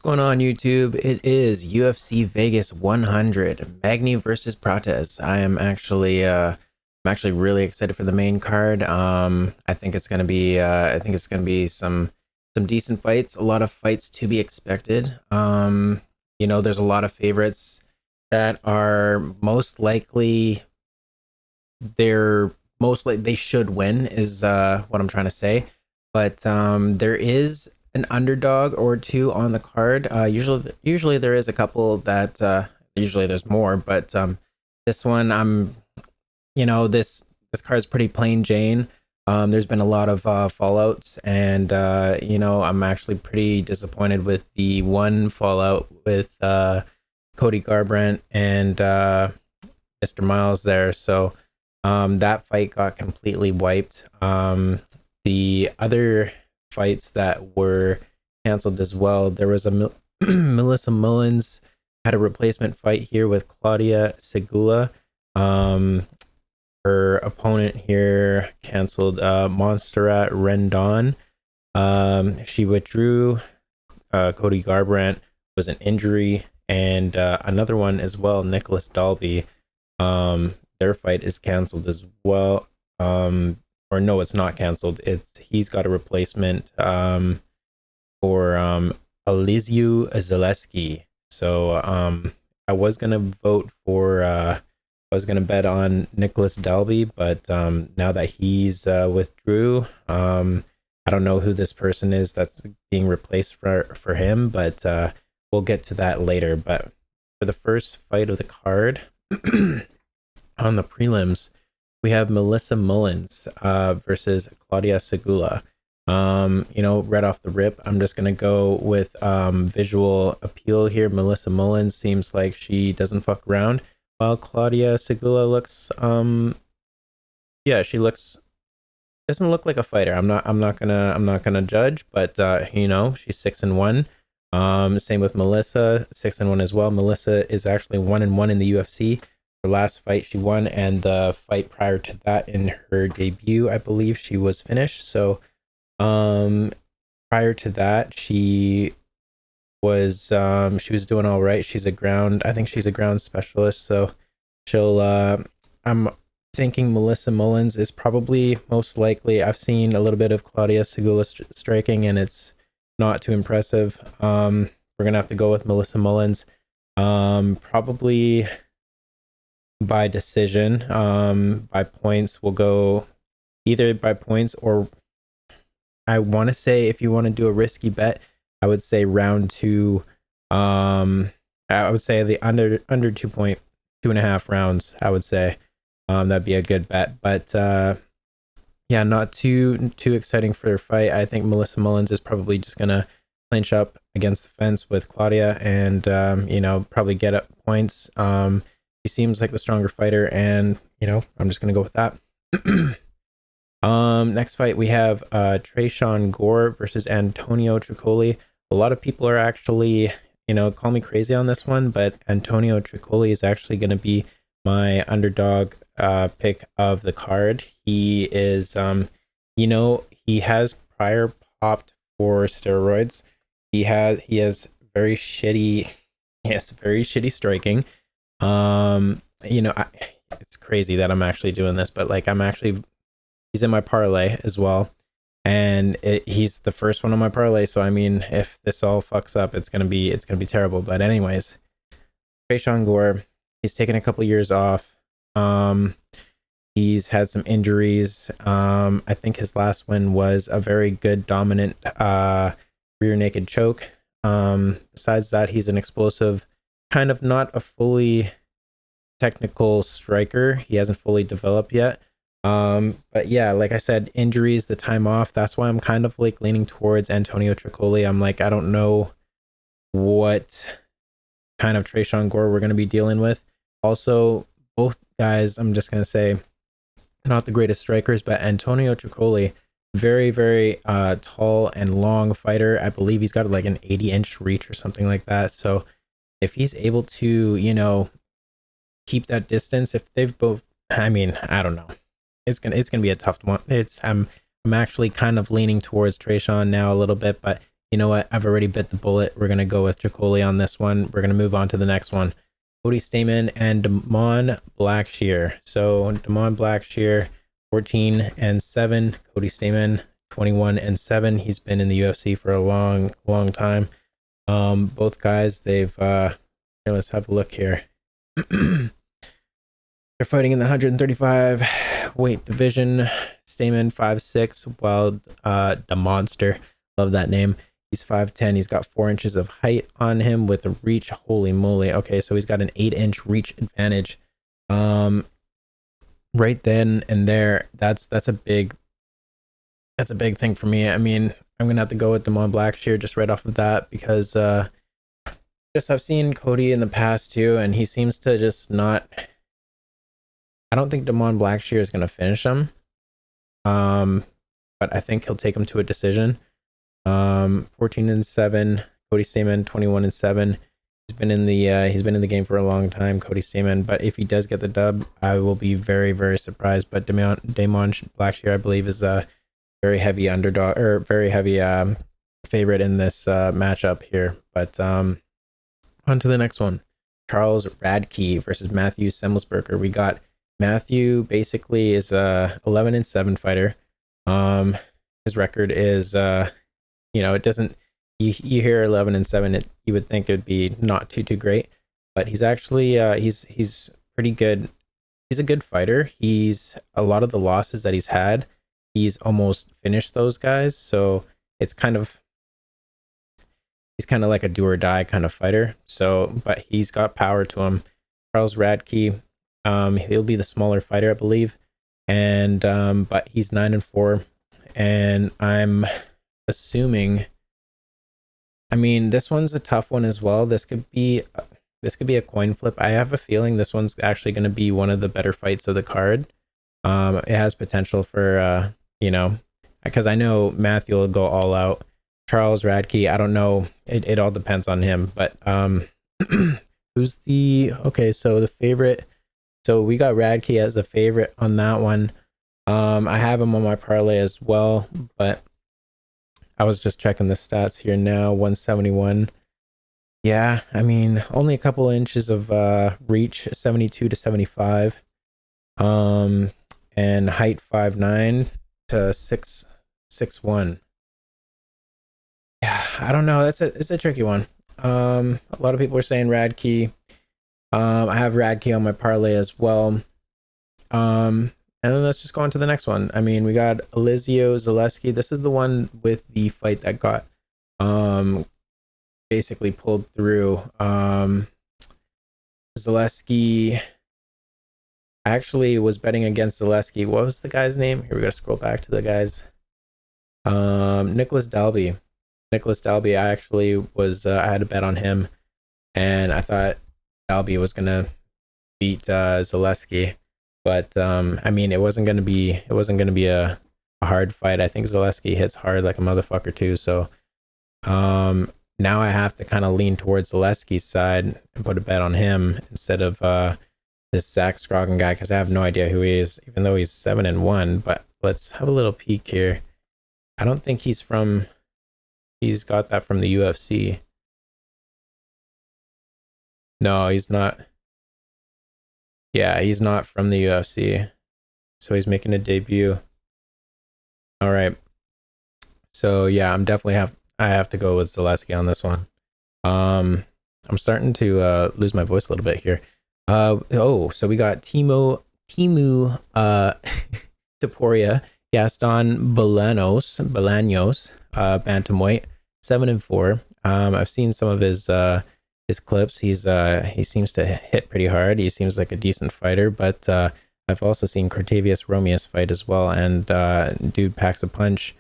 Going on YouTube? It is UFC Vegas 100, Magny versus Prates. I'm actually really excited for the main card. I think it's gonna be some decent fights. A lot of fights to be expected. There's a lot of favorites that are they should win is what I'm trying to say. But there is an underdog or two on the card. Usually there is a couple that usually there's more, but this one this card is pretty plain Jane. There's been a lot of fallouts, and I'm actually pretty disappointed with the one fallout with Cody Garbrandt and Mr. Miles there. So that fight got completely wiped. The other fights that were canceled as well, there was a Melissa Mullins had a replacement fight here with Klaudia Sygula. Her opponent here canceled Montserrat Rendon. She withdrew. Cody Garbrandt was an injury, and another one as well, Nicholas Dalby. Their fight is canceled as well. Or no, it's not canceled. He's got a replacement for Elizeu Zaleski. So I was gonna bet on Nicholas Dalby, but now that he's withdrew, I don't know who this person is that's being replaced for him, but we'll get to that later. But for the first fight of the card on the prelims, we have Melissa Mullins versus Klaudia Sygula. Right off the rip, I'm just gonna go with visual appeal here. Melissa Mullins seems like she doesn't fuck around, while Klaudia Sygula looks doesn't look like a fighter. I'm not gonna judge, but she's 6-1. Same with Melissa, 6-1 as well. Melissa is actually 1-1 in the UFC. Her last fight she won, and the fight prior to that in her debut, I believe she was finished. So prior to that, she was doing all right. I think she's a ground specialist, so I'm thinking Melissa Mullins is probably most likely. I've seen a little bit of Klaudia Sygula striking, and it's not too impressive. We're gonna have to go with Melissa Mullins, probably by decision. By points, we'll go either by points, or I want to say, if you want to do a risky bet, I would say round 2. I would say the under 2.5 rounds. I would say that'd be a good bet. But not too exciting for her fight. I think Melissa Mullins is probably just gonna clinch up against the fence with Klaudia, and probably get up points. She seems like the stronger fighter, and I'm just gonna go with that. Next fight we have Tresean Gore versus Antonio Trocoli. A lot of people are actually call me crazy on this one, but Antonio Trocoli is actually going to be my underdog pick of the card. He is he has prior popped for steroids. He has very shitty striking. It's crazy that I'm actually doing this, but he's in my parlay as well, and he's the first one on my parlay. So I mean, if this all fucks up, it's gonna be terrible. But anyways, Tresean Gore, he's taken a couple years off. He's had some injuries. I think his last win was a very good dominant rear naked choke. Besides that, he's an explosive, kind of not a fully technical striker. He hasn't fully developed yet. But yeah, like I said, injuries, the time off, that's why I'm kind of leaning towards Antonio Trocoli. I'm I don't know what kind of Tresean Gore we're going to be dealing with. Also, both guys, I'm just going to say, not the greatest strikers, but Antonio Trocoli, very, very tall and long fighter. I believe he's got an 80-inch reach or something like that. So if he's able to, keep that distance, if they've both, I don't know. It's gonna be a tough one. I'm actually kind of leaning towards Tresean now a little bit, but you know what? I've already bit the bullet. We're gonna go with Trocoli on this one. We're gonna move on to the next one. Cody Stamann and Damon Blackshear. So Damon Blackshear, 14-7. Cody Stamann, 21-7. He's been in the UFC for a long time. Both guys, they've here, let's have a look here. They're fighting in the 135 weight division. Stamann 5'6", while the monster, love that name. He's 5'10". He's got 4 inches of height on him with a reach. Holy moly. Okay, so he's got an 8-inch reach advantage. Right then and there, that's a big thing for me. I mean, I'm gonna have to go with Damon Blackshear just right off of that, because just I've seen Cody in the past too, and he seems to just not. I don't think Damon Blackshear is gonna finish him, but I think he'll take him to a decision. 14-7. Cody Stamann 21-7. He's been in the game for a long time, Cody Stamann. But if he does get the dub, I will be very, very surprised. But Damon Blackshear, I believe, is a very heavy underdog, or very heavy favorite in this matchup here. But on to the next one. Charles Radtke versus Matthew Semelsberger. We got Matthew basically is a 11-7 fighter. His record is it doesn't, you hear 11-7, you would think it would be not too great, but he's actually he's pretty good. He's a good fighter. He's a lot of the losses that he's had, he's almost finished those guys. So he's kind of like a do or die kind of fighter. So, but he's got power to him. Charles Radtke, he'll be the smaller fighter, I believe, and but he's 9-4, and I'm assuming, I mean, this one's a tough one as well. This could be a coin flip. I have a feeling this one's actually going to be one of the better fights of the card. It has potential for because I know Matthew will go all out. Charles Radtke, I don't know. It all depends on him. But who's so the favorite? So we got Radtke as a favorite on that one. I have him on my parlay as well, but I was just checking the stats here now. 171. Yeah, I mean, only a couple inches of reach, 72-75. And height 5'9" to 6'1". Yeah, I don't know. It's a tricky one. A lot of people are saying Radtke. I have Radtke on my parlay as well. And then let's just go on to the next one. I mean, we got Elizeu, Zaleski. This is the one with the fight that got basically pulled through. Zaleski, I actually was betting against Zaleski. What was the guy's name? Here, we gotta scroll back to the guys. Nicholas Dalby. I actually was I had a bet on him, and I thought Dalby was gonna beat Zaleski. But I mean, it wasn't gonna be a hard fight. I think Zaleski hits hard like a motherfucker too. So now I have to kind of lean towards Zaleski's side and put a bet on him instead of this Zach Scroggin guy, because I have no idea who he is, even though he's 7-1. But let's have a little peek here. I don't think he's got that from the UFC. No, he's not. Yeah, he's not from the UFC. So he's making a debut. All right. So yeah, I have to go with Zaleski on this one. I'm starting to lose my voice a little bit here. So we got Timu Taporia, Gaston Bolanos, bantamweight, 7-4. I've seen some of his clips. He seems to hit pretty hard. He seems like a decent fighter, but I've also seen Cortavious Romious fight as well, and dude packs a punch.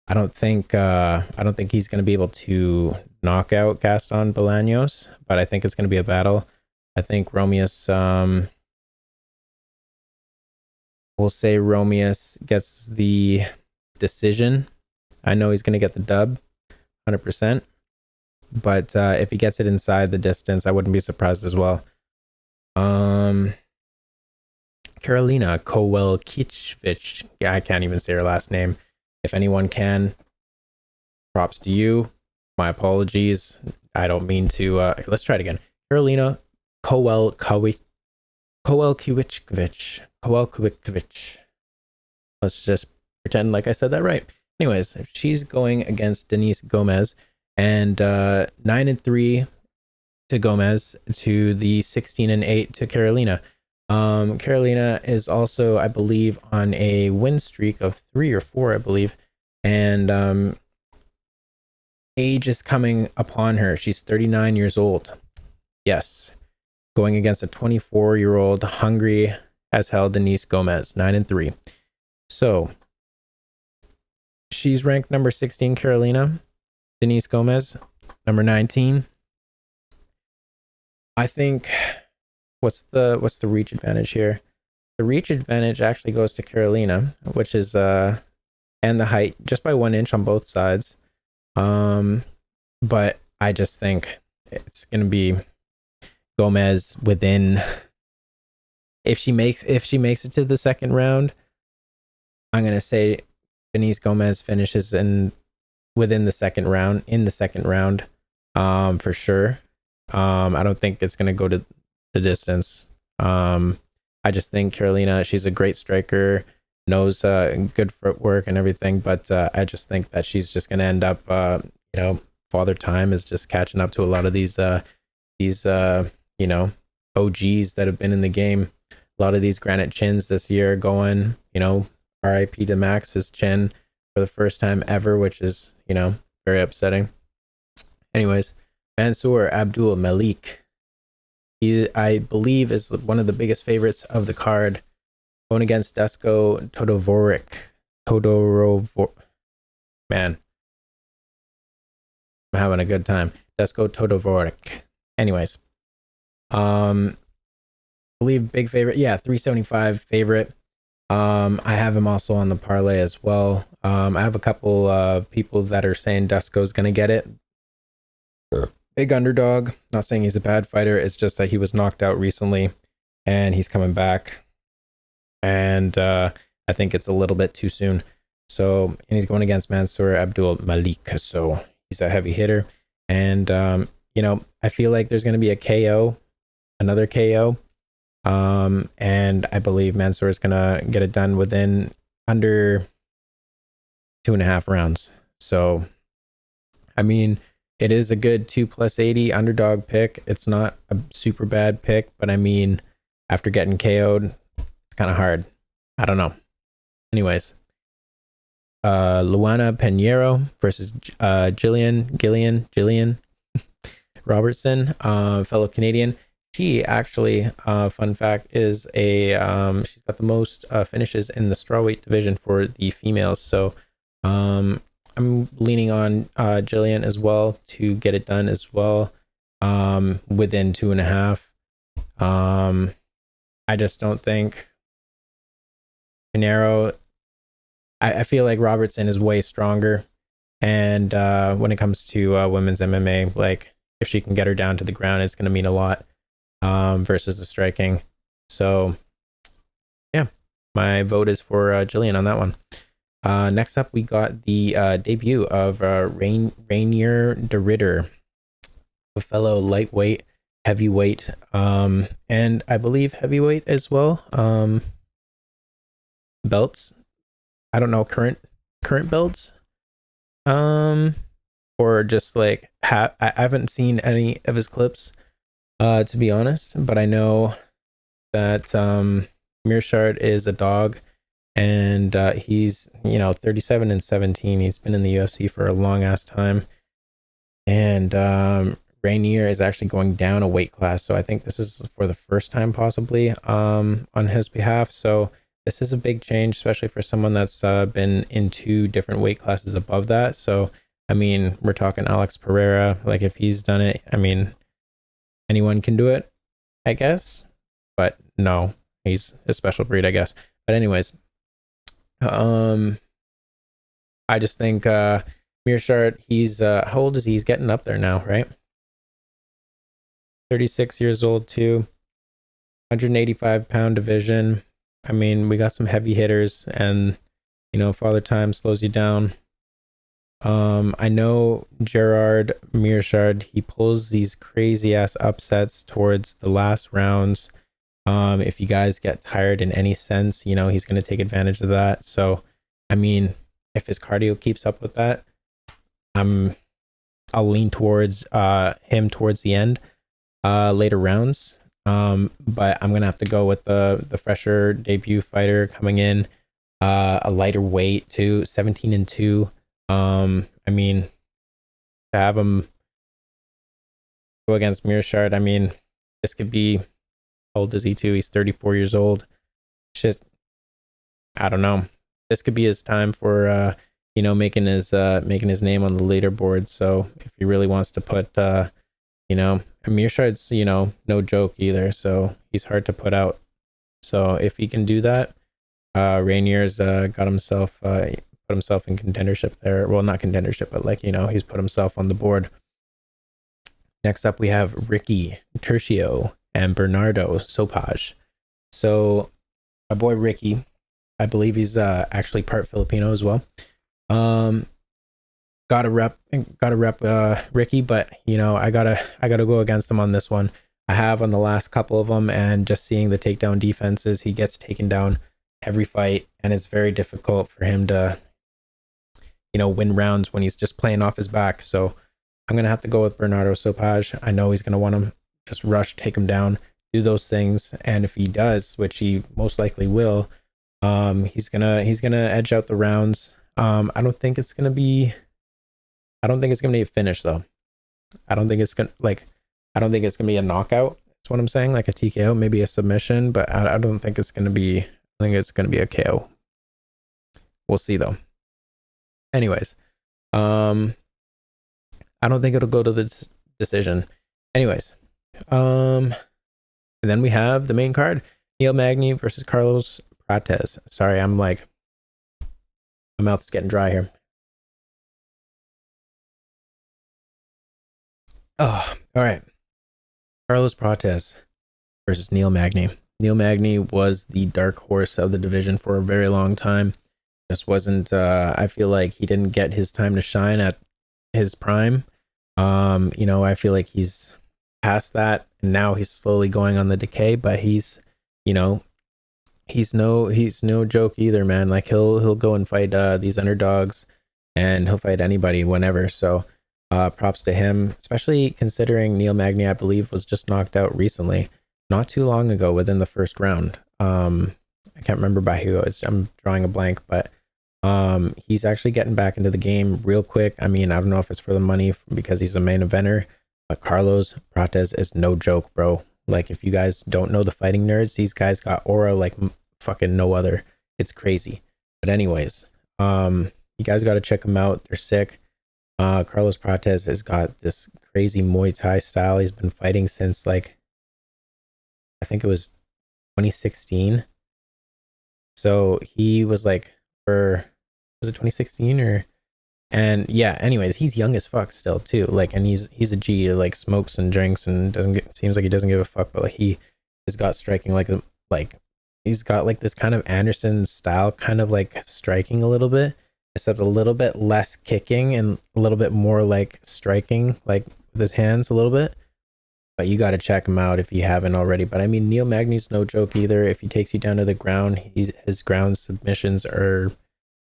I don't think he's going to be able to knock out Gaston Bolanos, but I think it's going to be a battle. I think Romious, we'll say Romious gets the decision. I know he's going to get the dub, 100%. But if he gets it inside the distance, I wouldn't be surprised as well. Karolina Kowalkiewicz. Yeah, I can't even say her last name. If anyone can, props to you. My apologies. I don't mean to. Let's try it again. Karolina Kowalkiewicz. Kowalkiewicz. Let's just pretend like I said that right. Anyways, she's going against Denise Gomes, and 9-3 to Gomes to the 16-8 to Karolina. Karolina is also, I believe, on a win streak of 3 or 4, I believe, and age is coming upon her. She's 39 years old. Yes, going against a 24-year-old hungry as hell Denise Gomes, 9-3. So she's ranked number 16, Karolina. Denise Gomes, number 19. I think what's the reach advantage here? The reach advantage actually goes to Karolina, which is and the height just by 1 inch on both sides. But I just think it's gonna be Gomes within. If she makes it to the second round, I'm gonna say Denise Gomes finishes within the second round, for sure. I don't think it's gonna go to the distance. I just think Karolina, she's a great striker, knows good footwork and everything, but I just think that she's just gonna end up, Father Time is just catching up to a lot of these OGs that have been in the game. A lot of these granite chins this year going, RIP to Max's chin for the first time ever, which is, very upsetting. Anyways, Mansur, Abdul, Malik. He, I believe, is one of the biggest favorites of the card, going against Dusko, Todorovic. Man, I'm having a good time. Dusko, Todorovic. Anyways, believe big favorite. Yeah, 375 favorite. I have him also on the parlay as well. I have a couple of people that are saying Dusko's gonna get it. Big underdog. Not saying he's a bad fighter. It's just that he was knocked out recently, and he's coming back. And I think it's a little bit too soon. So, and he's going against Mansur Abdul Malik. So he's a heavy hitter, and I feel like there's gonna be a KO, another KO. And I believe Mansur is gonna get it done within under 2.5 rounds. So, I mean, it is a good 2+80 underdog pick. It's not a super bad pick, but I mean, after getting KO'd, it's kind of hard. I don't know. Anyways, Luana Pinheiro versus Jillian Robertson, fellow Canadian. She actually, fun fact, is she's got the most finishes in the strawweight division for the females. So I'm leaning on Jillian as well to get it done as well, within 2.5. I just don't think Pinheiro. I feel like Robertson is way stronger, and when it comes to women's MMA, like if she can get her down to the ground, it's going to mean a lot. Versus the striking. So yeah, my vote is for Jillian on that one. Next up, we got the debut of Rainier de Ritter, a fellow lightweight, heavyweight, and I believe heavyweight as well. Belts. I don't know, current belts. Or just like I haven't seen any of his clips. To be honest, but I know that Mearshart is a dog, and he's 37-17. He's been in the UFC for a long ass time, and Rainier is actually going down a weight class, so I think this is for the first time possibly on his behalf. So this is a big change, especially for someone that's been in 2 different weight classes above that. So I mean, we're talking Alex Pereira. Like if he's done it, I mean, anyone can do it, I guess, but no, he's a special breed, I guess. But anyways, I just think Mearshart, he's how old is he? He's getting up there now, right? 36 years old too, 185-pound division. I mean, we got some heavy hitters, and Father Time slows you down. I know Gerard Mearshard, he pulls these crazy ass upsets towards the last rounds. If you guys get tired in any sense, you know, he's going to take advantage of that. So, I mean, if his cardio keeps up with that, I'll lean towards him towards the end, later rounds. But I'm gonna have to go with the fresher debut fighter coming in, a lighter weight too, 17-2. I mean, to have him go against Mearshard, I mean, this could be, how old is he too? He's 34 years old. Shit, I don't know. This could be his time for you know, making his name on the leaderboard. So if he really wants to put you know, Mearshard's, you know, no joke either, so he's hard to put out. So if he can do that, Rainier's got himself put himself in contendership there. Well, not contendership, but like, you know, he's put himself on the board. Next up we have Ricky Tercio and Bernardo Sopaj. So my boy Ricky, I believe he's actually part Filipino as well. Gotta rep Ricky, but you know, I gotta go against him on this one. I have on the last couple of them, and just seeing the takedown defenses, he gets taken down every fight, and it's very difficult for him to, you know, win rounds when he's just playing off his back. So I'm gonna have to go with Bernardo Sopaj. I know he's gonna want him, just rush, take him down, do those things, and if he does, which he most likely will, he's gonna edge out the rounds. I don't think it's gonna be a finish though. I don't think it's gonna be a knockout. That's what I'm saying, like a TKO, maybe a submission, but I don't think it's gonna be. I think it's gonna be a KO. We'll see though. Anyways, I don't think it'll go to the decision. Anyways, and then we have the main card: Neil Magny versus Carlos Prates. Sorry, I'm like, my mouth is getting dry here. Oh, all right. Carlos Prates versus Neil Magny. Neil Magny was the dark horse of the division for a very long time. Just wasn't, I feel like he didn't get his time to shine at his prime. You know, I feel like he's past that, and now he's slowly going on the decay, but he's, you know, he's no joke either, man. Like he'll go and fight these underdogs, and he'll fight anybody whenever. So props to him, especially considering Neil Magny, I believe, was just knocked out recently, not too long ago, within the first round. I can't remember by who it was. I'm drawing a blank, but he's actually getting back into the game real quick. I mean, I don't know if it's for the money because he's a main eventer, but Carlos Prates is no joke, bro. Like, if you guys don't know the fighting nerds, these guys got aura like fucking no other. It's crazy. But anyways, you guys got to check them out. They're sick. Carlos Prates has got this crazy Muay Thai style. He's been fighting since, like, I think it was 2016. So he was like, was it 2016 or? And yeah, anyways, he's young as fuck still too. Like, and he's a G, like smokes and drinks and seems like he doesn't give a fuck, but like he has got striking like he's got like this kind of Anderson style, kind of like striking a little bit, except a little bit less kicking and a little bit more like striking, like with his hands a little bit. But you got to check him out if you haven't already. But I mean, Neil Magny's no joke either. If he takes you down to the ground, his ground submissions are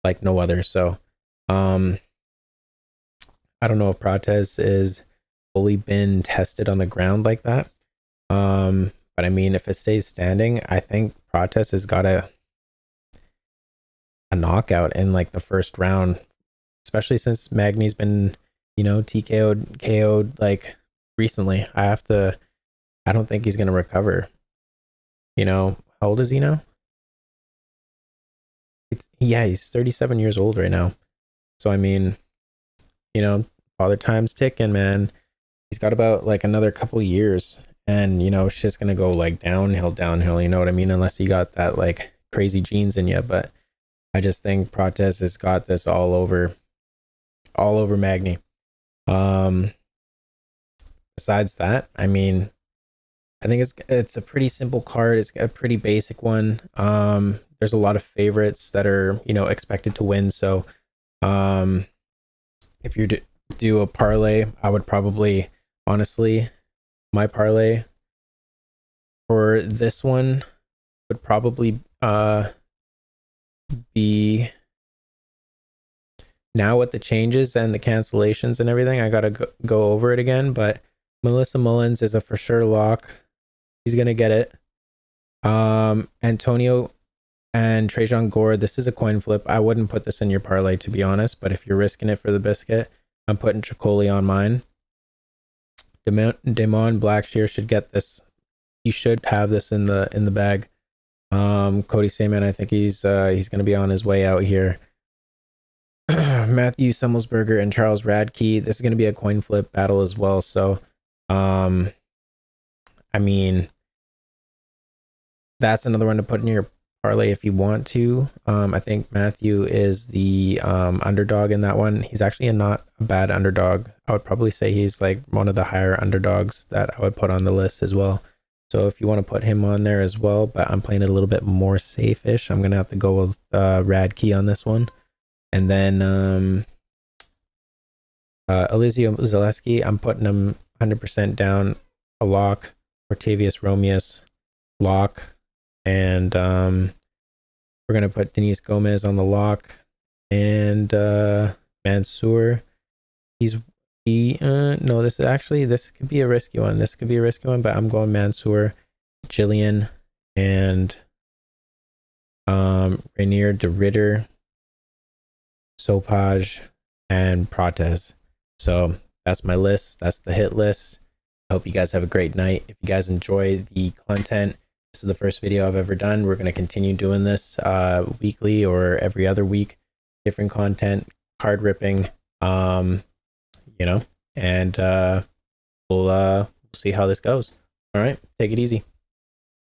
like no other. So, I don't know if Prates is fully been tested on the ground like that. But I mean, if it stays standing, I think Prates has got a knockout in like the first round, especially since Magny's been, you know, KO'd like recently. I don't think he's gonna recover. You know, how old is he now? He's 37 years old right now. So I mean, you know, Father Time's ticking, man. He's got about like another couple years, and you know, shit's gonna go like downhill. You know what I mean? Unless you got that like crazy genes in you. But I just think Prates has got this all over Magny. Besides that, I mean, I think it's a pretty simple card. It's a pretty basic one. There's a lot of favorites that are, you know, expected to win. So, if you do a parlay, I would probably, honestly, my parlay for this one would probably be, now with the changes and the cancellations and everything, I gotta go over it again, but Melissa Mullins is a for sure lock. He's gonna get it. Antonio and Tresean Gore, this is a coin flip. I wouldn't put this in your parlay, to be honest, but if you're risking it for the biscuit, I'm putting Trocoli on mine. Damon Blackshear should get this. He should have this in the bag. Cody Stamann, I think he's gonna be on his way out here. Matthew Semelsberger and Charles Radtke. This is gonna be a coin flip battle as well. So, I mean, that's another one to put in your parlay if you want to. I think Matthew is the underdog in that one. He's actually not a bad underdog. I would probably say he's like one of the higher underdogs that I would put on the list as well. So if you want to put him on there as well, but I'm playing it a little bit more safe-ish, I'm going to have to go with Radtke on this one. And then Elizeu Zaleski, I'm putting him 100% down, a lock. Cortavious Romious, lock. And we're going to put Denise Gomes on the lock. And Mansur, no, this could be a risky one. This could be a risky one, but I'm going Mansur, Jillian, and Rainier de Ritter, Sopaj, and Prates. So that's my list. That's the hit list. I hope you guys have a great night. If you guys enjoy the content, this is the first video I've ever done. We're going to continue doing this weekly or every other week. Different content, card ripping, and we'll see how this goes. All right, take it easy.